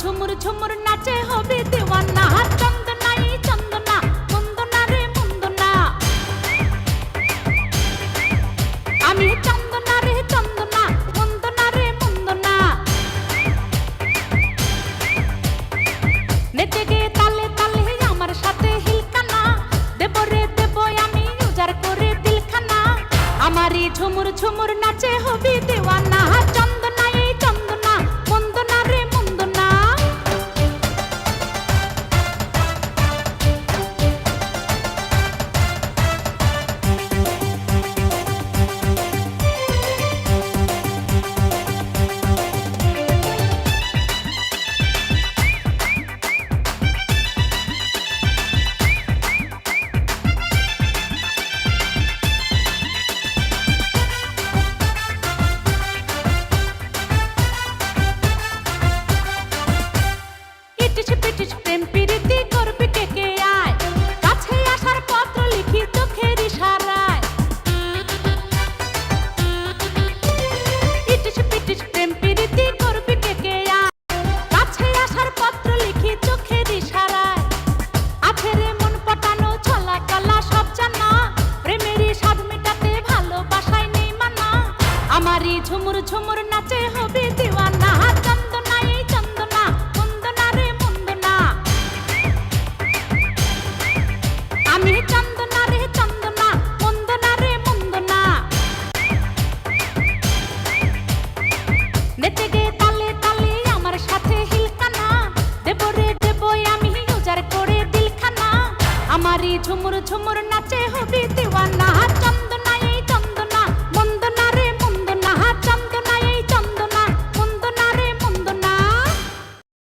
ঝুমুর ঝুমুর নাচে হবে দিওয়ানা। চন্দনাই চন্দনা মুন্দনা রে মুন্দনা, আমি চন্দনা রে চন্দনা মুন্দনা রে মুন্দনা। নেচে গে তালে তালে আমার সাথে হিলকানা, দেব রে দেব আমি উজাড় করে দিলখানা। আমারই ঝুমুর ঝুমুর নাচে হবে দিওয়ানা। চন্দনাই চন্দনা মুন্দনা রে মুন্দনা। ইটিস পিটিস প্রেম প্রীতি করবি কে কে আয়, কাছে আসার পত্র লিখি চোখের ইশারায়। ইটিস পিটিস প্রেম প্রীতি করবি কে কে আয়, কাছে আসার পত্র লিখি চোখের ইশারায়। আছে রে মন পটানো ছলা কলা সব জানা, প্রেমেরই স্বাদ মেটাতে ভালোবাসায় নেই মানা। আমারই ঝুমুর ঝুমুর নাচে হবে দিওয়ানা। চন্দনাই চন্দনা মুন্দনা রে মুন্দনা, আমি চন্দনা রে চন্দনা মুন্দনা রে মুন্দনা। নেচে গে তালে তালে আমার সাথে হিলকানা, দেব রে দেব আমি উজাড় করে দিলখানা। আমারই ঝুমুর ঝুমুর নাচে হবে দিওয়ানা।